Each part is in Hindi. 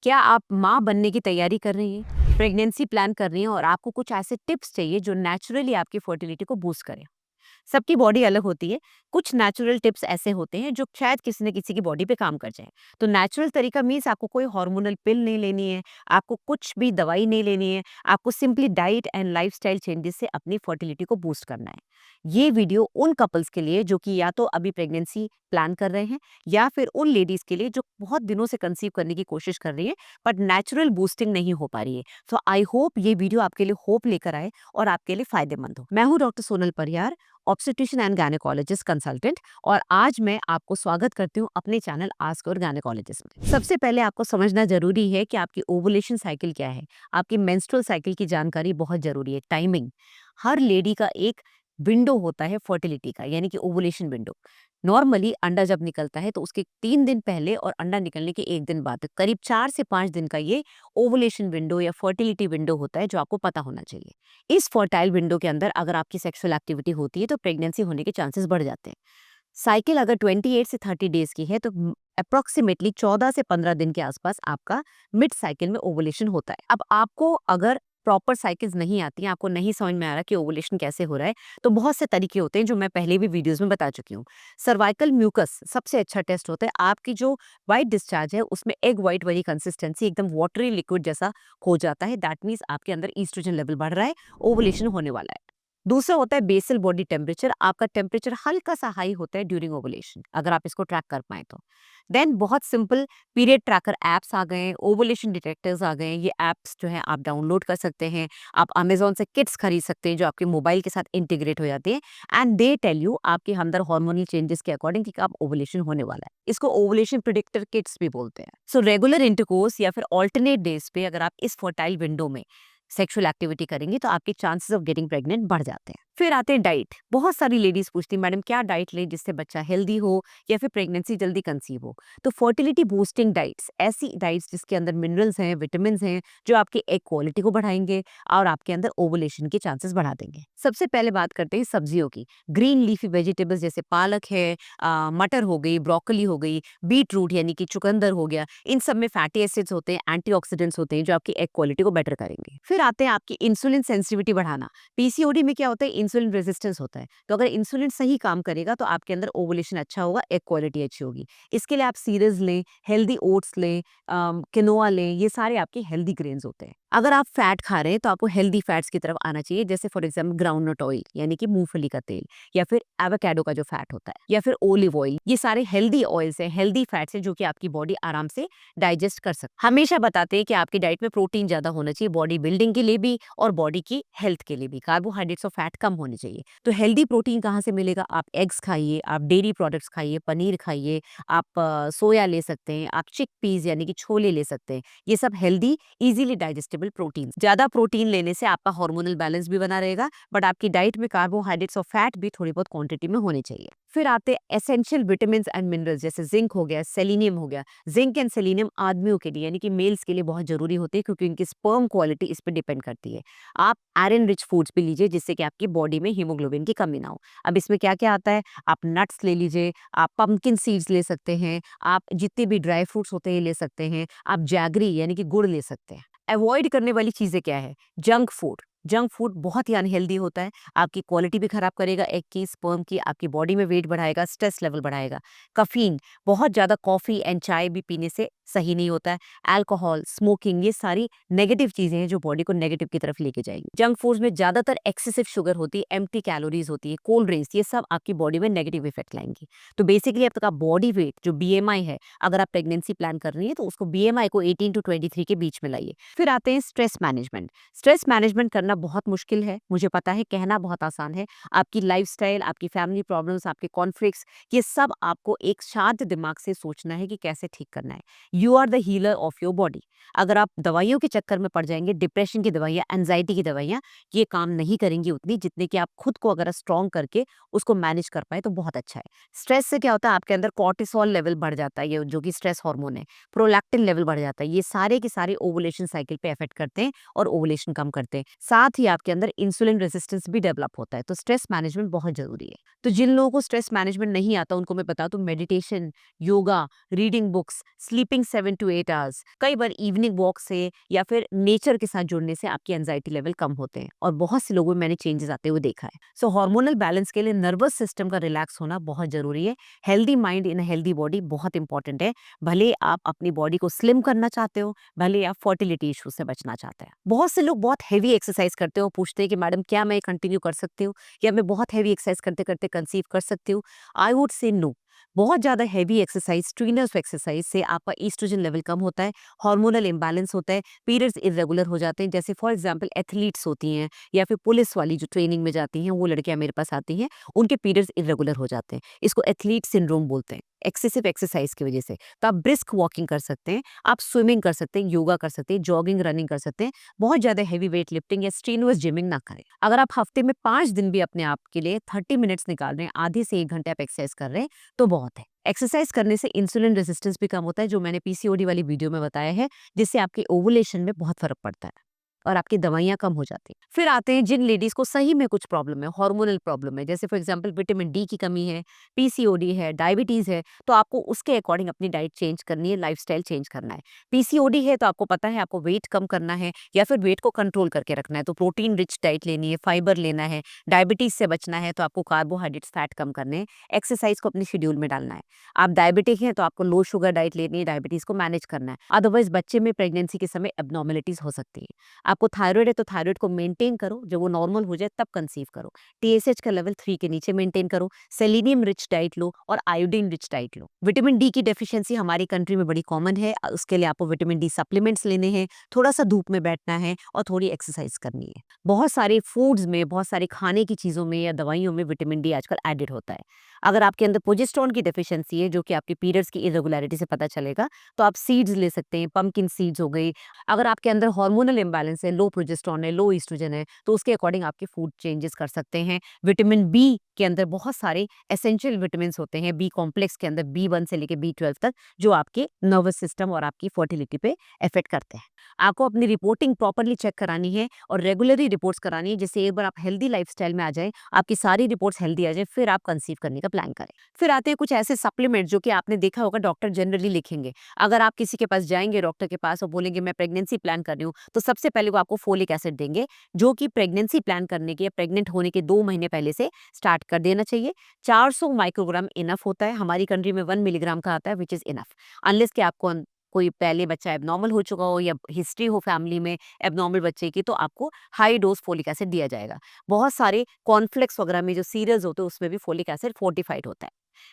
क्या आप माँ बनने की तैयारी कर रही हैं, प्रेगनेंसी प्लान कर रही हैं और आपको कुछ ऐसे टिप्स चाहिए जो नेचुरली आपकी फर्टिलिटी को बूस्ट करें? सबकी बॉडी अलग होती है। कुछ नेचुरल टिप्स ऐसे होते हैं जो शायद किसी न किसी की बॉडी पे काम कर जाएँ। तो नेचुरल तरीका मीन्स आपको कोई हार्मोनल पिल नहीं लेनी है, आपको कुछ भी दवाई नहीं लेनी है, आपको simply diet and lifestyle changes से अपनी फर्टिलिटी को बूस्ट करना है। ये वीडियो उन कपल्स के लिए जो कि या तो अभी प्रेगनेंसी प्लान कर रहे हैं या फिर उन लेडीज के लिए जो बहुत दिनों से कंसीव करने की कोशिश कर रही है बट नेचुरल बूस्टिंग नहीं हो पा रही है। तो आई होप ये वीडियो आपके लिए होप लेकर आए और आपके लिए फायदेमंद हो। मैं हूँ doctor Sonal Pariyar, obstetrician and gynaecologist consultant, और आज मैं आपको स्वागत करती हूँ अपने चैनल आस्क और गायनेकोलॉजिस्ट में। सबसे पहले आपको समझना जरूरी है कि आपकी ओवुलेशन साइकिल क्या है। आपकी मेंस्ट्रुअल साइकिल की जानकारी बहुत जरूरी है। टाइमिंग, हर लेडी का एक विंडो होता है फर्टिलिटी का, यानी कि ओवुलेशन विंडो। नॉर्मली अंडा जब निकलता है तो उसके 3 दिन पहले और अंडा निकलने के 1 दिन बाद करीब 4 से 5 दिन का ये ओवुलेशन विंडो या फर्टिलिटी विंडो होता है, जो आपको पता होना चाहिए। इस फर्टाइल विंडो के अंदर अगर आपकी सेक्सुअल एक्टिविटी होती है तो प्रेगनेंसी होने के चांसेस बढ़ जाते हैं। साइकिल अगर 28 से 30 डेज की है तो अप्रोक्सीमेटली 14 से 15 दिन के आसपास आपका मिड साइकिल में ओवुलेशन होता है। अब आपको अगर प्रॉपर साइकिल्स नहीं आती हैं, आपको नहीं समझ में आ रहा कि ओवुलेशन कैसे हो रहा है, तो बहुत से तरीके होते हैं जो मैं पहले भी वीडियोस में बता चुकी हूँ। सर्वाइकल म्यूकस सबसे अच्छा टेस्ट होता है। आपकी जो व्हाइट डिस्चार्ज है उसमें एग व्हाइट वाली कंसिस्टेंसी एकदम वाटरी लिक्विड जैसा हो जाता है। दैट मीन्स आपके अंदर ईस्ट्रोजन लेवल बढ़ रहा है, ओवुलेशन होने वाला है। दूसरा होता है बेसल बॉडी टेम्परेचर। आपका टेम्परेचर हल्का सा हाई होता है ड्यूरिंग ओवुलेशन, अगर आप इसको ट्रैक कर पाए तो। देन बहुत सिंपल पीरियड ट्रैकर एप्स आ गए हैं, ओवुलेशन डिटेक्टर्स आ गए हैं। ये एप्स जो हैं आप डाउनलोड कर सकते हैं। आप अमेजोन से किट्स खरीद सकते हैं जो आपके मोबाइल के साथ इंटीग्रेट हो जाती है एंड दे टेल यू आपके अंदर हार्मोनल चेंजेस के अकॉर्डिंग कि कब ओवुलेशन होने वाला है। इसको ओवुलेशन प्रिडिक्टर किट्स भी बोलते हैं। सो रेगुलर इंटरकोर्स या फिर ऑल्टरनेट डेज पे अगर आप इस फर्टाइल विंडो में सेक्सुअल एक्टिविटी करेंगे तो आपके चांसेस ऑफ गेटिंग प्रेग्नेंट बढ़ जाते हैं। फिर आते हैं डाइट। बहुत सारी लेडीज पूछती हैं मैडम क्या डाइट लें जिससे बच्चा हेल्दी हो या फिर प्रेगनेंसी जल्दी कंसीव हो। तो फर्टिलिटी बूस्टिंग डाइट्स, ऐसी डाइट्स जिसके अंदर मिनरल्स हैं, विटामिन हैं, जो आपकी एग क्वालिटी को बढ़ाएंगे और आपके अंदर ओवुलेशन के चांसेस बढ़ा देंगे। सबसे पहले बात करते हैं सब्जियों की। ग्रीन लीफी वेजिटेबल्स जैसे पालक है, मटर हो गई, ब्रोकली हो गई, बीट रूट यानी कि चुकंदर हो गया। इन सब में फैटी एसिड्स होते हैं, एंटीऑक्सीडेंट्स होते हैं जो आपकी एग क्वालिटी को बेटर करेंगे। फिर आते हैं आपकी इंसुलिन सेंसिटिविटी बढ़ाना। पीसीओडी में क्या होता है, इंसुलिन रेजिस्टेंस होता है। तो अगर इंसुलिन सही काम करेगा तो आपके अंदर ओवुलेशन अच्छा होगा, एग क्वालिटी अच्छी होगी। इसके लिए आप सीरियल्स लें, हेल्दी ओट्स लें, किनोआ लें। ये सारे आपके हेल्दी ग्रेन्स होते हैं। अगर आप फैट खा रहे हैं तो आपको हेल्दी फैट्स की तरफ आना चाहिए, जैसे फॉर एग्जाम्पल ग्राउंडनट ऑयल यानी कि मूंगफली का तेल, या फिर एवोकाडो का जो फैट होता है, या फिर ओलिव ऑयल। ये सारे हेल्दी ऑयल्स हैं, हेल्दी फैट्स हैं जो कि आपकी बॉडी आराम से डाइजेस्ट कर सकते। हमेशा बताते हैं कि आपकी डाइट में प्रोटीन ज्यादा होना चाहिए, बॉडी बिल्डिंग के लिए भी और बॉडी की हेल्थ के लिए भी। कार्बोहाइड्रेट्स और फैट कम होने चाहिए। तो हेल्दी प्रोटीन कहाँ से मिलेगा? आप एग्स खाइए, आप डेयरी प्रोडक्ट्स खाइए, पनीर खाइए, आप सोया ले सकते हैं, आप चिक पीस यानी कि छोले ले सकते हैं। ये सब हेल्दी इजीली डाइजेस्टेबल प्रोटीन। ज्यादा प्रोटीन लेने से आपका हार्मोनल बैलेंस भी बना रहेगा, बट आपकी डाइट में कार्बोहाइड्रेट्स और फैट भी थोड़ी बहुत क्वांटिटी में होने चाहिए। फिर आते हैं एसेंशियल विटामिन एंड मिनरल्स, जैसे जिंक हो गया, सेलेनियम हो गया। जिंक एंड सेलेनियम आदमियों के लिए यानी कि मेल्स के लिए बहुत जरूरी होते हैं, क्योंकि उनकी स्पर्म क्वालिटी इस पर डिपेंड करती है। आप आयरन रिच फूड्स भी लीजिए जिससे कि आपकी बॉडी में हीमोग्लोबिन की कमी ना हो। अब इसमें क्या क्या आता है, आप नट्स ले लीजिए, आप पंपकिन सीड्स ले सकते हैं, आप जितने भी ड्राई फ्रूट्स होते हैं ले सकते हैं, आप जैगरी यानी कि गुड़ ले सकते हैं। अवॉइड करने वाली चीजें क्या है? Junk food. जंक फूड बहुत ही अनहेल्दी होता है, आपकी क्वालिटी भी खराब करेगा एग की, स्पर्म की, आपकी बॉडी में वेट बढ़ाएगा, स्ट्रेस लेवल बढ़ाएगा। कफीन, बहुत ज्यादा कॉफी एंड चाय भी पीने से सही नहीं होता है। अल्कोहल, स्मोकिंग, ये सारी नेगेटिव चीजें हैं जो बॉडी को नेगेटिव की तरफ लेके जाएंगी। जंक फूड्स में ज्यादातर एक्सेसिव शुगर होती है, एम्प्टी कैलोरीज होती है, कोल्ड ड्रिंक्स, ये सब आपकी बॉडी में नेगेटिव इफेक्ट लाएंगी। तो बेसिकली आपका बॉडी वेट जो बीएमआई है, अगर आप प्रेगनेंसी प्लान कर रही है तो उसको बीएमआई को 18 to 23 के बीच में लाइए। फिर आते हैं स्ट्रेस मैनेजमेंट। स्ट्रेस मैनेजमेंट करना बहुत मुश्किल है, मुझे पता है, कहना बहुत आसान है। आपकी लाइफस्टाइल, आपकी फैमिली प्रॉब्लम्स, आपके कॉन्फ्लिक्ट्स, ये सब आपको एक शांत दिमाग से सोचना है कि कैसे ठीक करना है। You are the healer of your body. अगर आप दवाइयों के चक्कर में पड़ जाएंगे, डिप्रेशन की दवाइयाँ, एंजाइटी की दवाइयाँ, ये काम नहीं करेंगी उतनी जितने कि आप खुद को अगर स्ट्रॉन्ग करके उसको मैनेज कर पाए तो बहुत अच्छा है। स्ट्रेस से क्या होता है, आपके अंदर कॉर्टिसोल लेवल बढ़ जाता है, ये जो कि स्ट्रेस हार्मोन है, प्रोलैक्टिन लेवल बढ़ जाता है। ये सारे के सारे ओवुलेशन साइकिल पे इफेक्ट करते हैं और ओवुलेशन कम करते हैं। साथ ही आपके अंदर इंसुलिन रेजिस्टेंस भी डेवलप होता है। तो स्ट्रेस मैनेजमेंट बहुत जरूरी है। तो जिन लोगों को स्ट्रेस मैनेजमेंट नहीं आता उनको मैं बता दूं, meditation, yoga, reading books, sleeping sleeping 7 to 8 hours, कई बार इवनिंग वॉक से या फिर नेचर के साथ जुड़ने से आपकी एंजाइटी लेवल कम होते हैं और बहुत से लोगों में मैंने चेंजेस आते हुए देखा है। सो हार्मोनल बैलेंस के लिए नर्वस सिस्टम का रिलैक्स होना बहुत जरूरी है। Healthy mind in healthy body बहुत इंपॉर्टेंट है। भले आप अपनी बॉडी को स्लिम करना चाहते हो, भले आप फर्टिलिटी इशू से बचना चाहते हैं। बहुत से लोग बहुत हैवी एक्सरसाइज करते हो, पूछते हैं कि मैडम क्या मैं कंटिन्यू कर सकती हूँ या मैं बहुत हैवी एक्सरसाइज करते करते कंसीव कर सकती हूँ। I would say no. बहुत ज्यादा हैवी एक्सरसाइज, स्ट्रीनर्स एक्सरसाइज से आपका ईस्ट्रोजन लेवल कम होता है, हार्मोनल इम्बैलेंस होता है, पीरियड्स इरेगुलर हो जाते हैं। जैसे फॉर एग्जांपल एथलीट्स होती हैं या फिर पुलिस वाली जो ट्रेनिंग में जाती हैं, वो लड़कियां मेरे पास आती हैं, उनके पीरियड्स इरेगुलर हो जाते हैं। इसको एथलीट सिंड्रोम बोलते हैं, एक्सेसिव एक्सरसाइज की वजह से। तो आप ब्रिस्क वॉकिंग कर सकते हैं, आप स्विमिंग कर सकते हैं, योगा कर सकते हैं, जॉगिंग रनिंग कर सकते हैं। बहुत ज्यादा हैवी वेट लिफ्टिंग या स्ट्रीनुअस जिमिंग ना करें। अगर आप हफ्ते में 5 दिन भी अपने आप के लिए 30 मिनट्स निकाल रहे हैं, आधे से 1 घंटे आप एक्सरसाइज कर रहे हैं, तो बहुत है। एक्सरसाइज करने से इंसुलिन रेजिस्टेंस भी कम होता है, जो मैंने पीसीओडी वाली वीडियो में बताया है, जिससे आपके ओवुलेशन में बहुत फर्क पड़ता है और आपकी दवाइयां कम हो जाती हैं। फिर आते हैं जिन लेडीज को सही में कुछ प्रॉब्लम है, हार्मोनल प्रॉब्लम है, जैसे फॉर एग्जांपल विटामिन डी की कमी है, पीसीओडी है, डायबिटीज है, तो आपको उसके अकॉर्डिंग अपनी डाइट चेंज करनी है, लाइफस्टाइल चेंज करना है। पीसीओडी है तो आपको पता है आपको वेट कम करना है या फिर वेट को कंट्रोल करके रखना है, तो प्रोटीन रिच डाइट लेनी है, फाइबर लेना है। डायबिटीज से बचना है तो आपको कार्बोहाइड्रेट्स, फैट कम करने हैं। एक्सरसाइज को अपने शेड्यूल में डालना है। आप डायबिटिक हैं तो आपको लो शुगर डाइट लेनी है, डायबिटीज को मैनेज करना है। अदरवाइज बच्चे में प्रेगनेंसी के समय एबनॉर्मेलिटीज हो सकती है। आपको थायराइड है तो थायराइड को मेंटेन करो, जब वो नॉर्मल हो जाए तब कंसीव करो। टीएसएच का लेवल 3 के नीचे मेंटेन करो। सेलेनियम रिच डाइट लो और आयोडीन रिच डाइट लो। विटामिन डी की डेफिशिएंसी हमारी कंट्री में बड़ी कॉमन है, उसके लिए आपको विटामिन डी सप्लीमेंट्स लेने हैं, थोड़ा सा धूप में बैठना है और थोड़ी एक्सरसाइज करनी है। बहुत सारे फूड्स में, बहुत सारे खाने की चीजों में या दवाइयों में विटामिन डी आजकल एडेड होता है। अगर आपके अंदर प्रोजेस्टेरोन की डेफिशिएंसी है, जो कि आपके पीरियड्स की इरेगुलरिटी से पता चलेगा, तो आप सीड्स ले सकते हैं, पंपकिन सीड्स हो गई। अगर आपके अंदर हार्मोनल इम्बैलेंस है, लो प्रोजेस्टेरोन है, लो ईस्ट्रोजन है, तो उसके अकॉर्डिंग आपके फूड चेंजेस कर सकते हैं। विटामिन बी के अंदर बहुत सारे एसेंशियल विटामिन होते हैं, बी कॉम्प्लेक्स के अंदर B1 से लेकर B12 तक, जो आपके नर्वस सिस्टम और आपकी फर्टिलिटी पे इफेक्ट करते हैं। आपको अपनी रिपोर्टिंग प्रॉपरली चेक करानी है और रेगुलरली रिपोर्ट्स करानी है, जिससे एक बार आप हेल्दी लाइफस्टाइल में आ जाए, आपकी सारी रिपोर्ट्स हेल्दी आ जाए, फिर आप कंसीव करने का प्लान करें। फिर आते हैं कुछ ऐसे सप्लीमेंट जो कि आपने देखा होगा डॉक्टर जनरली लिखेंगे। अगर आप किसी के पास जाएंगे डॉक्टर के पास और बोलेंगे मैं प्रेगनेंसी प्लान कर रही हूँ, तो सबसे पहले वो आपको फोलिक एसिड देंगे, जो कि प्रेगनेंसी प्लान करने के या प्रेग्नेंट होने के 2 महीने पहले से स्टार्ट कर देना चाहिए। 400 माइक्रोग्राम इनफ होता है। हमारी कंट्री में 1 मिलीग्राम का आता है, विच इज इनफ। अनलेस कि आपको कोई पहले बच्चा एबनॉर्मल हो चुका हो या हिस्ट्री हो फैमिली में एबनॉर्मल बच्चे की, तो आपको हाई डोज फोलिक एसिड दिया जाएगा। बहुत सारे कॉर्नफ्लेक्स वगैरह में जो सीरियल्स होते हैं उसमें भी फोलिक एसिड फोर्टिफाइड होता है।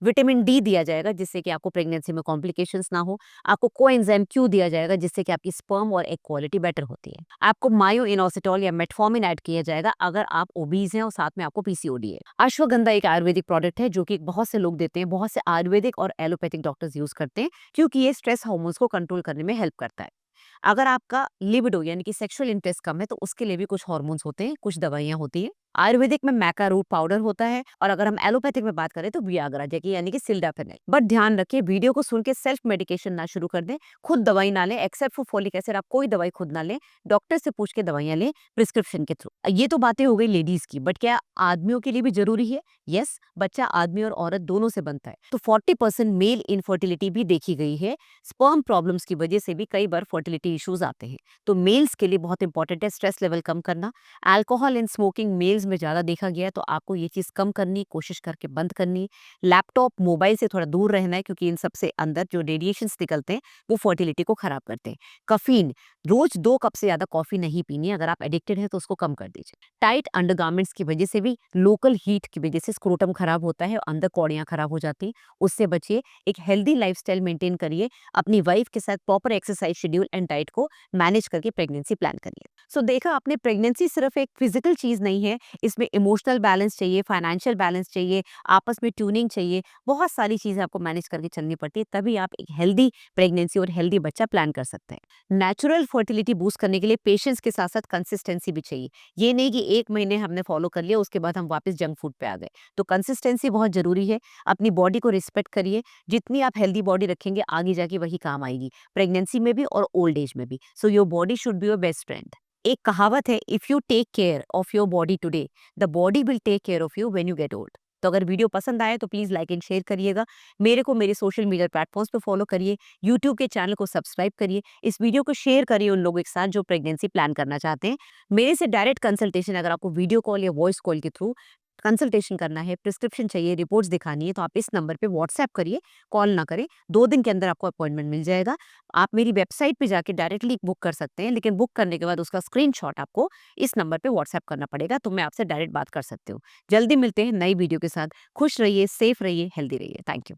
विटामिन डी दिया जाएगा, जिससे कि आपको प्रेगनेंसी में कॉम्प्लिकेशंस ना हो। आपको कोएंजाइम क्यू दिया जाएगा, जिससे कि आपकी स्पर्म और एग क्वालिटी बेटर होती है। आपको मायो इनोसिटॉल या मेटफॉर्मिन ऐड किया जाएगा अगर आप ओबीज हैं और साथ में आपको पीसीओडी है। अश्वगंधा एक आयुर्वेदिक प्रोडक्ट है, जो कि बहुत से लोग देते हैं, बहुत से आयुर्वेदिक और एलोपैथिक डॉक्टर्स यूज करते हैं, क्योंकि ये स्ट्रेस हार्मोन्स को कंट्रोल करने में हेल्प करता है। अगर आपका लिबिडो यानी कि सेक्सुअल इंटरेस्ट कम है, तो उसके लिए भी कुछ हार्मोन्स होते हैं, कुछ दवाइयां होती हैं। आयुर्वेदिक में मैका रूट पाउडर होता है, और अगर हम एलोपैथिक में बात करें तो वियाग्रा, यानी कि सिल्डाफेनेल। बट ध्यान रखिए, वीडियो को सुन के सेल्फ मेडिकेशन ना शुरू कर दें, खुद दवाई ना लें। एक्सेप्ट फॉर फोलिक एसिड आप कोई दवाई खुद ना लें, डॉक्टर से पूछ के दवाइयां लें प्रिस्क्रिप्शन के थ्रू। ये तो बातें हो गई लेडीज की, बट क्या आदमियों के लिए भी जरूरी है? यस, बच्चा आदमी और औरत दोनों से बनता है, तो 40% मेल इनफर्टिलिटी भी देखी गई है। स्पर्म प्रॉब्लम्स की वजह से भी कई बार फर्टिलिटी इश्यूज आते हैं, तो मेल्स के लिए बहुत इंपॉर्टेंट है स्ट्रेस लेवल कम करना। अल्कोहल एंड स्मोकिंग मेल्स में ज्यादा देखा गया है, तो आपको ये चीज कम करनी, कोशिश करके बंद करनी। लैपटॉप, मोबाइल से थोड़ा दूर रहना है, क्योंकि इन सबसे अंदर जो रेडिएशंस निकलते हैं वो फर्टिलिटी को खराब करते हैं। कफीन, रोज 2 कप से ज्यादा कॉफी नहीं पीनी। अगर आप एडिक्टेड हैं तो उसको कम कर दीजिए। टाइट अंडरगारमेंट्स की वजह से भी, लोकल हीट की वजह से स्क्रोटम खराब होता है और अंदर कौड़ियां खराब हो जाती हैं, उससे बचिए। एक हेल्दी लाइफस्टाइल मेंटेन करिए, अपनी वाइफ के साथ proper exercise schedule and diet को मैनेज करके प्रेगनेंसी प्लान करिए। सो देखा आपने, प्रेगनेंसी सिर्फ एक फिजिकल चीज नहीं है, इसमें इमोशनल बैलेंस चाहिए, फाइनेंशियल बैलेंस चाहिए, आपस में ट्यूनिंग चाहिए, बहुत सारी चीजें आपको मैनेज करके चलनी पड़ती है, तभी आप एक हेल्दी प्रेगनेंसी और हेल्दी बच्चा प्लान कर सकते हैं। नेचुरल फर्टिलिटी बूस्ट करने के लिए पेशेंस के साथ साथ कंसिस्टेंसी भी चाहिए। ये नहीं कि 1 महीने हमने फॉलो कर लिया, उसके बाद हम वापस जंक फूड पे आ गए। तो कंसिस्टेंसी बहुत जरूरी है। अपनी बॉडी को रिस्पेक्ट करिए। जितनी आप हेल्दी बॉडी रखेंगे, आगे जाके वही काम आएगी, प्रेगनेंसी में भी और ओल्ड एज में भी। So your body should be your best friend. एक कहावत है, if you take care of your body today, the body will take care of you when you get old. तो अगर वीडियो पसंद आए तो प्लीज़ लाइक एंड शेयर करिएगा। मेरे को मेरे सोशल मीडिया प्लेटफ़ॉर्म्स पे फ़ॉलो करिए, यूट्यूब के चैनल को सब्सक्राइब करिए, इस वीडियो को शेयर करिए उन लोगों के साथ जो प्रेगनेंसी प्लान करना चाहते हैं। मेरे से डायरेक्ट कंसल्टेशन अगर आपको वीडियो कॉल या वॉइस कॉल के थ्रू कंसल्टेशन करना है, प्रिस्क्रिप्शन चाहिए, रिपोर्ट्स दिखानी है, तो आप इस नंबर पे व्हाट्सएप करिए, कॉल ना करें। 2 दिन के अंदर आपको अपॉइंटमेंट मिल जाएगा। आप मेरी वेबसाइट पे जाके डायरेक्टली बुक कर सकते हैं, लेकिन बुक करने के बाद उसका स्क्रीनशॉट आपको इस नंबर पे व्हाट्सएप करना पड़ेगा, तो मैं आपसे डायरेक्ट बात कर सकती हूँ। जल्दी मिलते हैं नई वीडियो के साथ। खुश रहिए, सेफ रहिए, हेल्दी रहिए। Thank you.